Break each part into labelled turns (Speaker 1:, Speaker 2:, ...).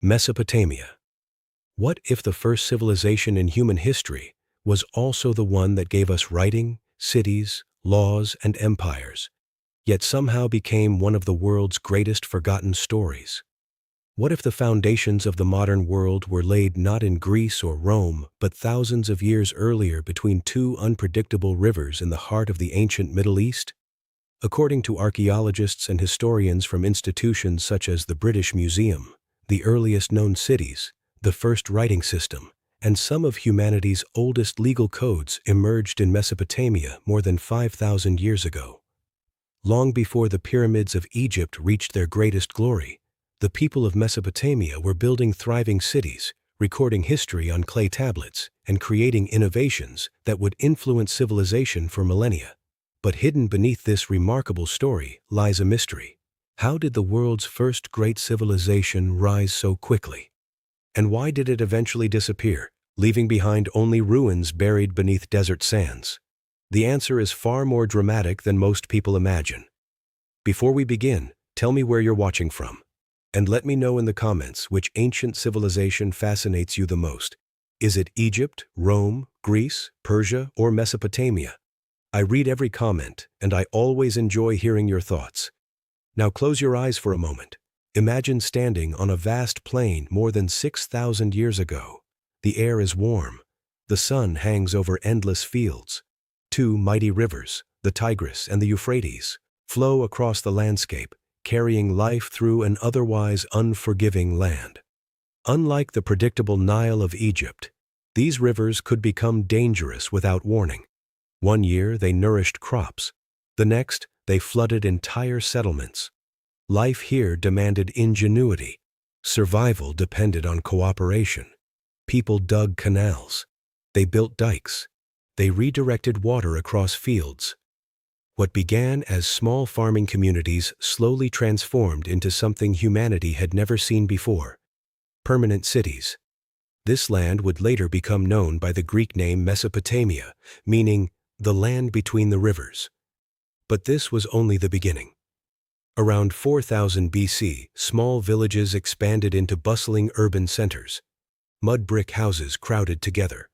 Speaker 1: Mesopotamia. What if the first civilization in human history was also the one that gave us writing, cities, laws, and empires, yet somehow became one of the world's greatest forgotten stories? What if the foundations of the modern world were laid not in Greece or Rome, but thousands of years earlier between two unpredictable rivers in the heart of the ancient Middle East? According to archaeologists and historians from institutions such as the British Museum, the earliest known cities, the first writing system, and some of humanity's oldest legal codes emerged in Mesopotamia more than 5,000 years ago. Long before the pyramids of Egypt reached their greatest glory, the people of Mesopotamia were building thriving cities, recording history on clay tablets, and creating innovations that would influence civilization for millennia. But hidden beneath this remarkable story lies a mystery. How did the world's first great civilization rise so quickly? And why did it eventually disappear, leaving behind only ruins buried beneath desert sands? The answer is far more dramatic than most people imagine. Before we begin, tell me where you're watching from. And let me know in the comments which ancient civilization fascinates you the most. Is it Egypt, Rome, Greece, Persia, or Mesopotamia? I read every comment, and I always enjoy hearing your thoughts. Now close your eyes for a moment. Imagine standing on a vast plain more than 6,000 years ago. The air is warm. The sun hangs over endless fields. Two mighty rivers, the Tigris and the Euphrates, flow across the landscape, carrying life through an otherwise unforgiving land. Unlike the predictable Nile of Egypt, these rivers could become dangerous without warning. One year they nourished crops. The next, they flooded entire settlements. Life here demanded ingenuity. Survival depended on cooperation. People dug canals. They built dikes. They redirected water across fields. What began as small farming communities slowly transformed into something humanity had never seen before: permanent cities. This land would later become known by the Greek name Mesopotamia, meaning the land between the rivers. But this was only the beginning. Around 4000 BC, small villages expanded into bustling urban centers. Mud brick houses crowded together.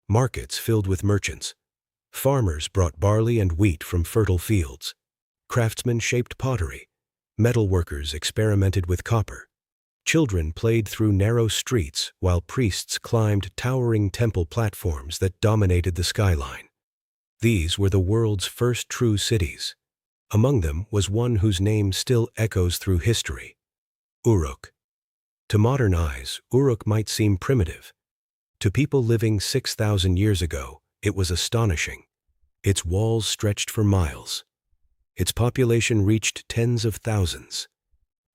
Speaker 1: Markets filled with merchants. Farmers brought barley and wheat from fertile fields. Craftsmen shaped pottery. Metal workers experimented with copper. Children played through narrow streets while priests climbed towering temple platforms that dominated the skyline. These were the world's first true cities. Among them was one whose name still echoes through history: Uruk. To modern eyes, Uruk might seem primitive. To people living 6,000 years ago, it was astonishing. Its walls stretched for miles. Its population reached tens of thousands.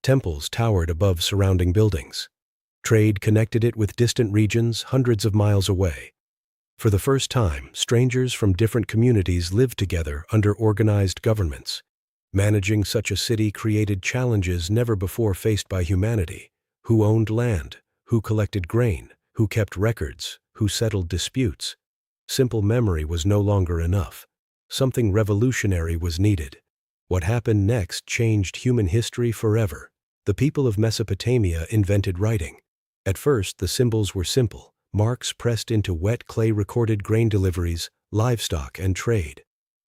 Speaker 1: Temples towered above surrounding buildings. Trade connected it with distant regions hundreds of miles away. For the first time, strangers from different communities lived together under organized governments. Managing such a city created challenges never before faced by humanity. Who owned land? Who collected grain? Who kept records? Who settled disputes? Simple memory was no longer enough. Something revolutionary was needed. What happened next changed human history forever. The people of Mesopotamia invented writing. At first, the symbols were simple: marks pressed into wet clay recorded grain deliveries, livestock, and trade.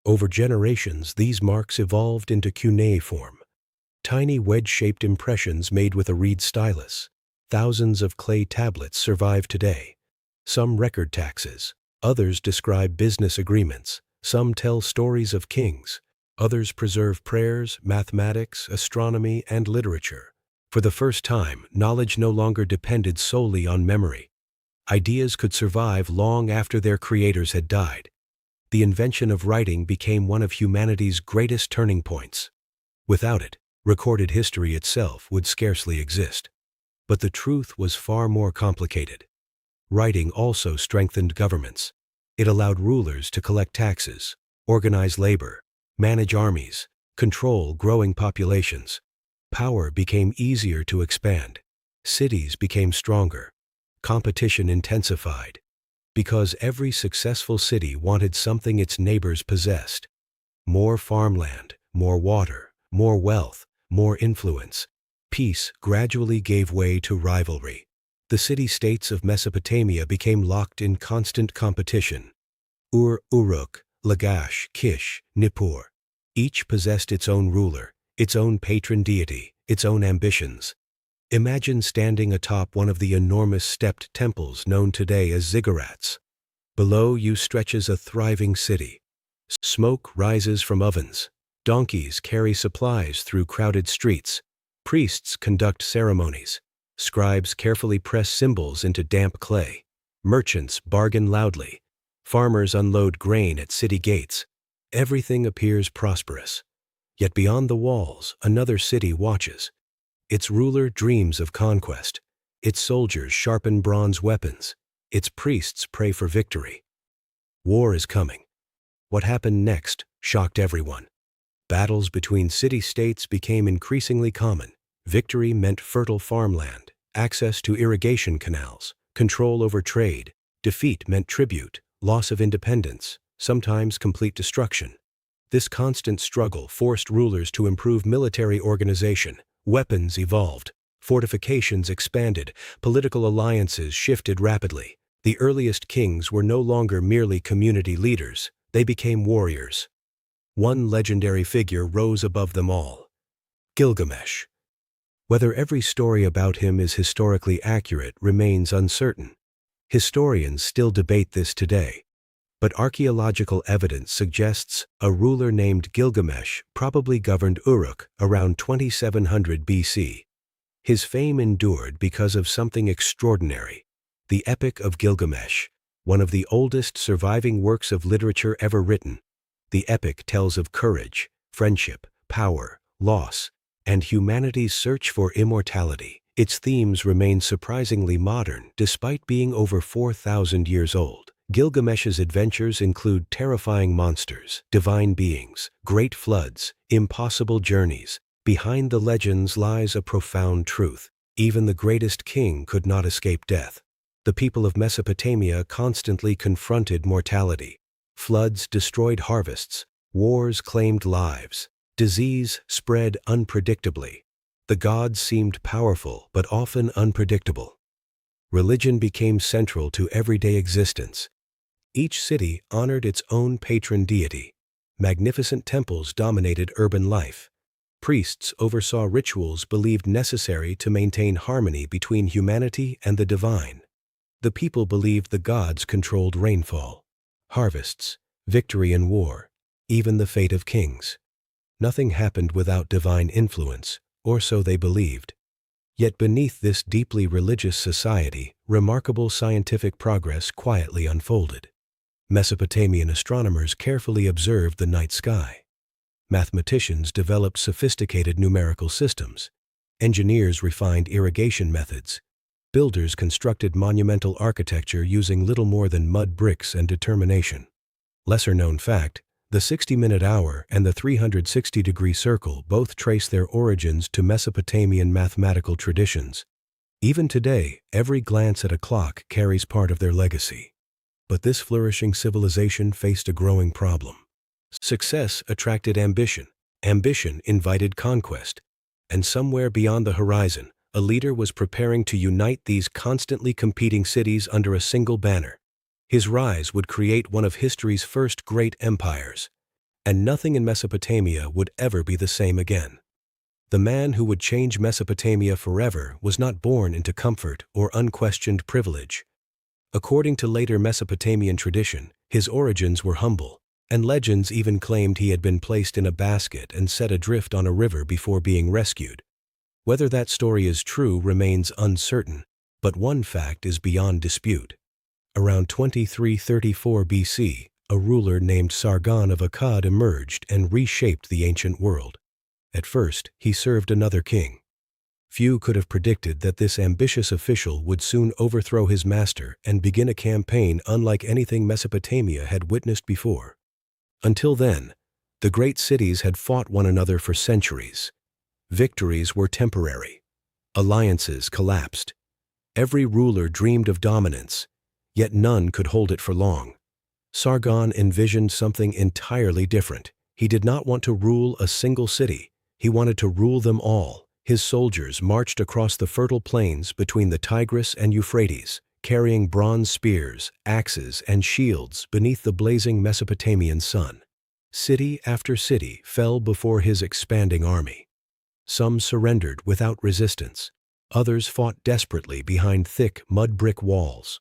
Speaker 1: Over generations, these marks evolved into cuneiform, tiny wedge-shaped impressions made with a reed stylus. Thousands of clay tablets survive today. Some record taxes. Others describe business agreements. Some tell stories of kings. Others preserve prayers, mathematics, astronomy, and literature. For the first time, knowledge no longer depended solely on memory. Ideas could survive long after their creators had died. The invention of writing became one of humanity's greatest turning points. Without it, recorded history itself would scarcely exist. But the truth was far more complicated. Writing also strengthened governments. It allowed rulers to collect taxes, organize labor, manage armies, control growing populations. Power became easier to expand. Cities became stronger. Competition intensified. Because every successful city wanted something its neighbors possessed: more farmland, more water, more wealth, more influence. peace gradually gave way to rivalry. The city-states of Mesopotamia became locked in constant competition. Uruk, Lagash, Kish, Nippur. Each possessed its own ruler, its own patron deity, its own ambitions. Imagine standing atop one of the enormous stepped temples known today as ziggurats. Below you stretches a thriving city. Smoke rises from ovens. Donkeys carry supplies through crowded streets. Priests conduct ceremonies. Scribes carefully press symbols into damp clay. Merchants bargain loudly. Farmers unload grain at city gates. Everything appears prosperous. Yet beyond the walls, another city watches. Its ruler dreams of conquest. Its soldiers sharpen bronze weapons. Its priests pray for victory. War is coming. What happened next shocked everyone. Battles between city-states became increasingly common. Victory meant fertile farmland, access to irrigation canals, control over trade. Defeat meant tribute, loss of independence, sometimes complete destruction. This constant struggle forced rulers to improve military organization. Weapons evolved. Fortifications expanded. Political alliances shifted rapidly. The earliest kings were no longer merely community leaders. They became warriors. One legendary figure rose above them all: Gilgamesh. Whether every story about him is historically accurate remains uncertain. Historians still debate this today. But archaeological evidence suggests a ruler named Gilgamesh probably governed Uruk around 2700 BC. His fame endured because of something extraordinary: the Epic of Gilgamesh, one of the oldest surviving works of literature ever written. The epic tells of courage, friendship, power, loss, and humanity's search for immortality. Its themes remain surprisingly modern despite being over 4,000 years old. Gilgamesh's adventures include terrifying monsters, divine beings, great floods, impossible journeys. Behind the legends lies a profound truth: even the greatest king could not escape death. The people of Mesopotamia constantly confronted mortality. Floods destroyed harvests. Wars claimed lives. Disease spread unpredictably. The gods seemed powerful but often unpredictable. Religion became central to everyday existence. Each city honored its own patron deity. Magnificent temples dominated urban life. Priests oversaw rituals believed necessary to maintain harmony between humanity and the divine. The people believed the gods controlled rainfall, harvests, victory in war, even the fate of kings. Nothing happened without divine influence, or so they believed. Yet beneath this deeply religious society, remarkable scientific progress quietly unfolded. Mesopotamian astronomers carefully observed the night sky. Mathematicians developed sophisticated numerical systems. Engineers refined irrigation methods. Builders constructed monumental architecture using little more than mud bricks and determination. Lesser-known fact: the 60-minute hour and the 360-degree circle both trace their origins to Mesopotamian mathematical traditions. Even today, every glance at a clock carries part of their legacy. But this flourishing civilization faced a growing problem. Success attracted ambition. Ambition invited conquest. And somewhere beyond the horizon, a leader was preparing to unite these constantly competing cities under a single banner. His rise would create one of history's first great empires. And nothing in Mesopotamia would ever be the same again. The man who would change Mesopotamia forever was not born into comfort or unquestioned privilege. According to later Mesopotamian tradition, his origins were humble, and legends even claimed he had been placed in a basket and set adrift on a river before being rescued. Whether that story is true remains uncertain, but one fact is beyond dispute. Around 2334 BC, a ruler named Sargon of Akkad emerged and reshaped the ancient world. At first, he served another king. Few could have predicted that this ambitious official would soon overthrow his master and begin a campaign unlike anything Mesopotamia had witnessed before. Until then, the great cities had fought one another for centuries. Victories were temporary. Alliances collapsed. Every ruler dreamed of dominance, yet none could hold it for long. Sargon envisioned something entirely different. He did not want to rule a single city. He wanted to rule them all, His soldiers marched across the fertile plains between the Tigris and Euphrates, carrying bronze spears, axes, and shields beneath the blazing Mesopotamian sun. City after city fell before his expanding army. Some surrendered without resistance. Others fought desperately behind thick mud-brick walls.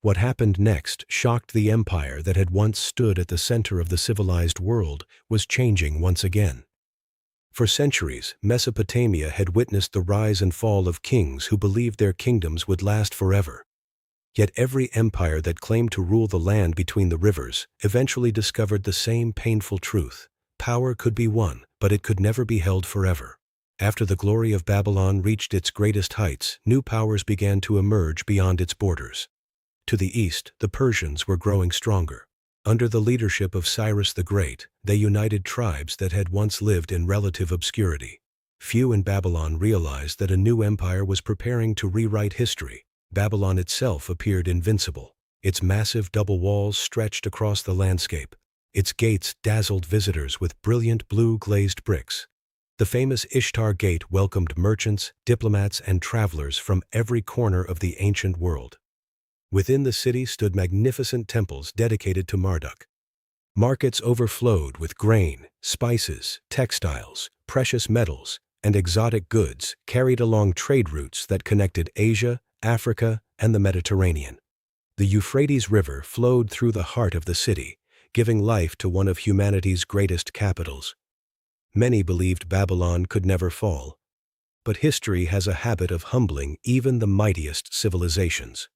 Speaker 1: What happened next shocked the empire that had once stood at the center of the civilized world was changing once again. For centuries, Mesopotamia had witnessed the rise and fall of kings who believed their kingdoms would last forever. Yet every empire that claimed to rule the land between the rivers eventually discovered the same painful truth. Power could be won, but it could never be held forever. After the glory of Babylon reached its greatest heights, new powers began to emerge beyond its borders. To the east, the Persians were growing stronger. Under the leadership of Cyrus the Great, they united tribes that had once lived in relative obscurity. Few in Babylon realized that a new empire was preparing to rewrite history. Babylon itself appeared invincible. Its massive double walls stretched across the landscape. Its gates dazzled visitors with brilliant blue glazed bricks. The famous Ishtar Gate welcomed merchants, diplomats, and travelers from every corner of the ancient world. Within the city stood magnificent temples dedicated to Marduk. Markets overflowed with grain, spices, textiles, precious metals, and exotic goods carried along trade routes that connected Asia, Africa, and the Mediterranean. The Euphrates River flowed through the heart of the city, giving life to one of humanity's greatest capitals. Many believed Babylon could never fall, but history has a habit of humbling even the mightiest civilizations.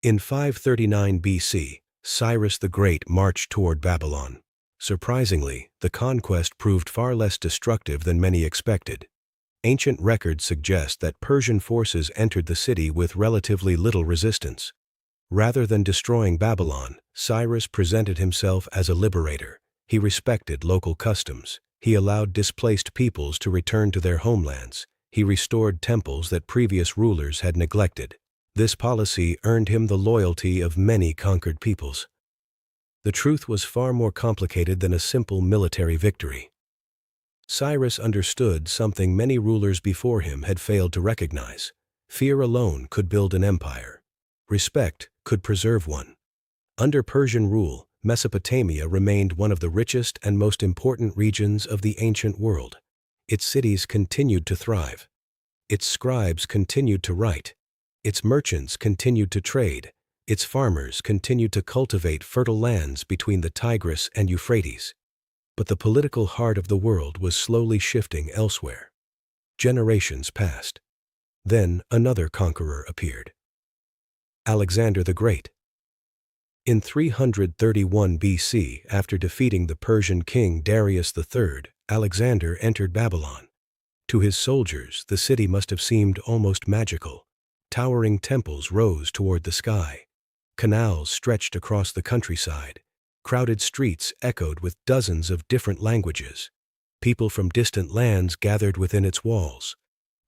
Speaker 1: In 539 BC, Cyrus the Great marched toward Babylon. Surprisingly, the conquest proved far less destructive than many expected. Ancient records suggest that Persian forces entered the city with relatively little resistance. Rather than destroying Babylon, Cyrus presented himself as a liberator. He respected local customs. He allowed displaced peoples to return to their homelands. He restored temples that previous rulers had neglected. This policy earned him the loyalty of many conquered peoples. The truth was far more complicated than a simple military victory. Cyrus understood something many rulers before him had failed to recognize. Fear alone could build an empire. Respect could preserve one. Under Persian rule, Mesopotamia remained one of the richest and most important regions of the ancient world. Its cities continued to thrive. Its scribes continued to write. Its merchants continued to trade. Its farmers continued to cultivate fertile lands between the Tigris and Euphrates. But the political heart of the world was slowly shifting elsewhere. Generations passed. Then another conqueror appeared. Alexander the Great. In 331 BC, after defeating the Persian king Darius III, Alexander entered Babylon. To his soldiers, the city must have seemed almost magical. Towering temples rose toward the sky. Canals stretched across the countryside. Crowded streets echoed with dozens of different languages. People from distant lands gathered within its walls.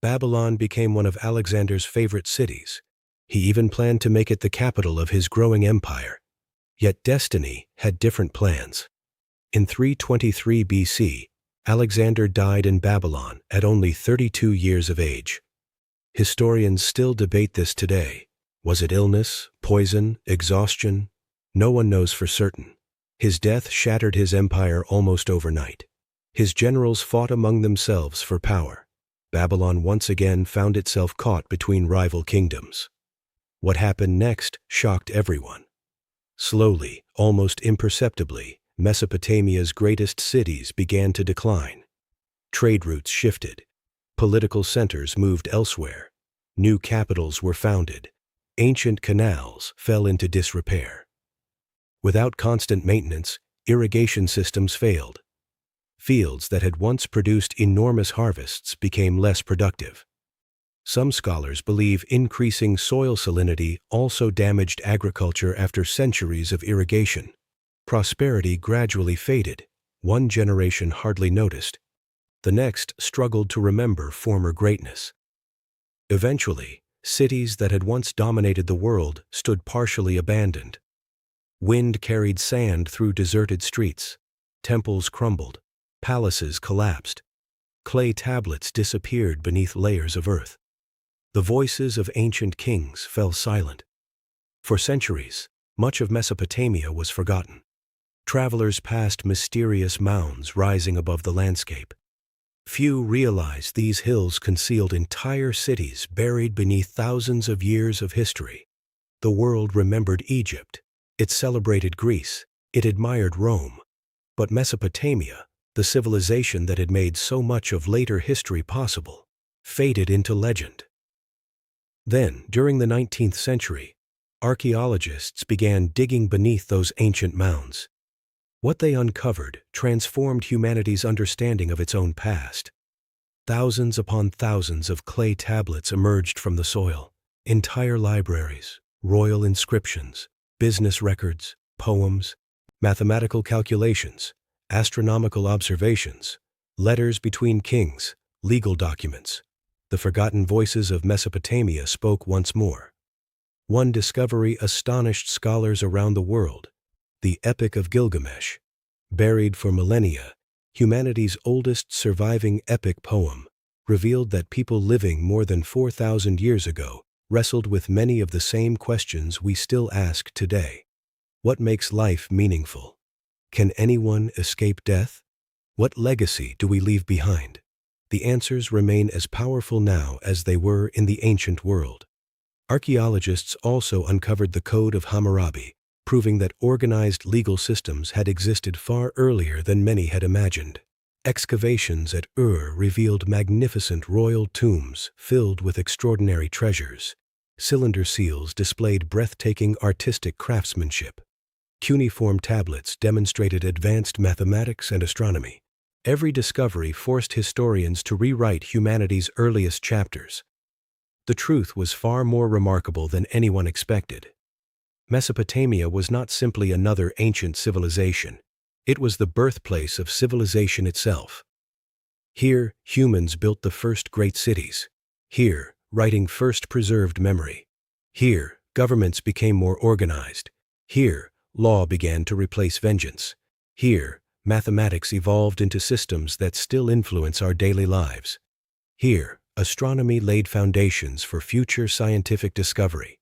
Speaker 1: Babylon became one of Alexander's favorite cities. He even planned to make it the capital of his growing empire. Yet destiny had different plans. In 323 BC, Alexander died in Babylon at only 32 years of age. Historians still debate this today. Was it illness, poison, exhaustion? No one knows for certain. His death shattered his empire almost overnight. His generals fought among themselves for power. Babylon once again found itself caught between rival kingdoms. What happened next shocked everyone. Slowly, almost imperceptibly, Mesopotamia's greatest cities began to decline. Trade routes shifted. Political centers moved elsewhere. New capitals were founded. Ancient canals fell into disrepair. Without constant maintenance, irrigation systems failed. Fields that had once produced enormous harvests became less productive. Some scholars believe increasing soil salinity also damaged agriculture after centuries of irrigation. Prosperity gradually faded. One generation hardly noticed. The next struggled to remember former greatness. Eventually, cities that had once dominated the world stood partially abandoned. Wind carried sand through deserted streets. Temples crumbled. Palaces collapsed. clay tablets disappeared beneath layers of earth. The voices of ancient kings fell silent. For centuries, much of Mesopotamia was forgotten. Travelers passed mysterious mounds rising above the landscape. Few realized these hills concealed entire cities buried beneath thousands of years of history. The world remembered Egypt. It celebrated Greece. It admired Rome. But Mesopotamia, the civilization that had made so much of later history possible, faded into legend. Then, during the 19th century, archaeologists began digging beneath those ancient mounds. What they uncovered transformed humanity's understanding of its own past. Thousands upon thousands of clay tablets emerged from the soil. Entire libraries, royal inscriptions, business records, poems, mathematical calculations, astronomical observations, letters between kings, legal documents. The forgotten voices of Mesopotamia spoke once more. One discovery astonished scholars around the world: the Epic of Gilgamesh. Buried for millennia, humanity's oldest surviving epic poem revealed that people living more than 4,000 years ago wrestled with many of the same questions we still ask today. What makes life meaningful? Can anyone escape death? What legacy do we leave behind? The answers remain as powerful now as they were in the ancient world. Archaeologists also uncovered the Code of Hammurabi, proving that organized legal systems had existed far earlier than many had imagined. Excavations at Ur revealed magnificent royal tombs filled with extraordinary treasures. Cylinder seals displayed breathtaking artistic craftsmanship. Cuneiform tablets demonstrated advanced mathematics and astronomy. Every discovery forced historians to rewrite humanity's earliest chapters. The truth was far more remarkable than anyone expected. Mesopotamia was not simply another ancient civilization. It was the birthplace of civilization itself. Here, humans built the first great cities. Here, writing first preserved memory. Here, governments became more organized. Here, law began to replace vengeance. Here, mathematics evolved into systems that still influence our daily lives. Here, astronomy laid foundations for future scientific discovery.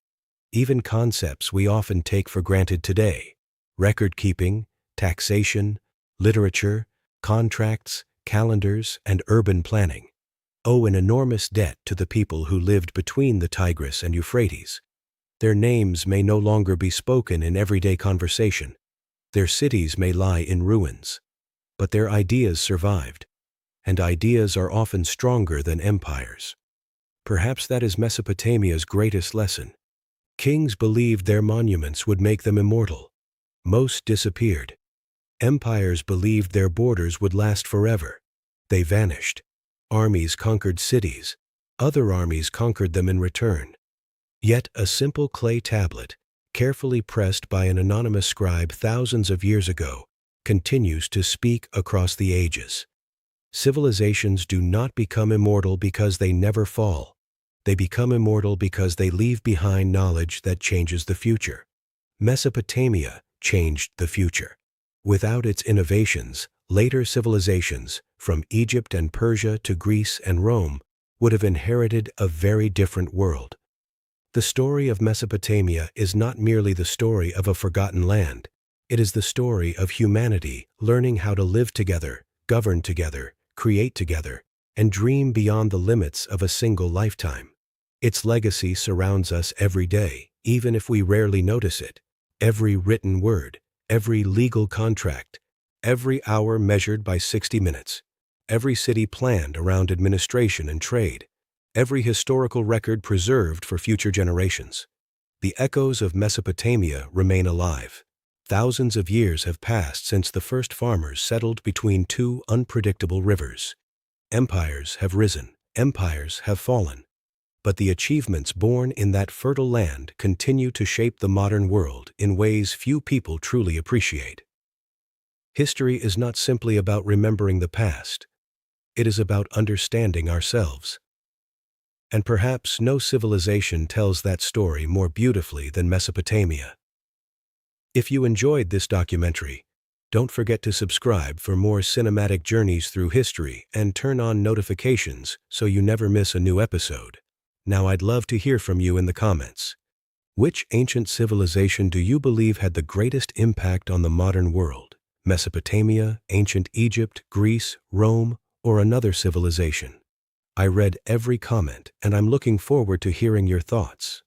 Speaker 1: Even concepts we often take for granted today: record-keeping, taxation, literature, contracts, calendars, and urban planning, owe an enormous debt to the people who lived between the Tigris and Euphrates. Their names may no longer be spoken in everyday conversation. Their cities may lie in ruins. But their ideas survived, and ideas are often stronger than empires. Perhaps that is Mesopotamia's greatest lesson. Kings believed their monuments would make them immortal. Most disappeared. Empires believed their borders would last forever. They vanished. Armies conquered cities. Other armies conquered them in return. Yet a simple clay tablet, carefully pressed by an anonymous scribe thousands of years ago, continues to speak across the ages. Civilizations do not become immortal because they never fall. They become immortal because they leave behind knowledge that changes the future. Mesopotamia changed the future. Without its innovations, later civilizations, from Egypt and Persia to Greece and Rome, would have inherited a very different world. The story of Mesopotamia is not merely the story of a forgotten land. It is the story of humanity learning how to live together, govern together, create together, and dream beyond the limits of a single lifetime. Its legacy surrounds us every day, even if we rarely notice it. Every written word, every legal contract, every hour measured by 60 minutes, every city planned around administration and trade, every historical record preserved for future generations. The echoes of Mesopotamia remain alive. Thousands of years have passed since the first farmers settled between two unpredictable rivers. Empires have risen, empires have fallen. But the achievements born in that fertile land continue to shape the modern world in ways few people truly appreciate. History is not simply about remembering the past. It is about understanding ourselves. And perhaps no civilization tells that story more beautifully than Mesopotamia. If you enjoyed this documentary, Don't forget to subscribe for more cinematic journeys through history and turn on notifications so you never miss a new episode. Now I'd love to hear from you in the comments. Which ancient civilization do you believe had the greatest impact on the modern world? Mesopotamia, ancient Egypt, Greece, Rome, or another civilization? I read every comment and I'm looking forward to hearing your thoughts.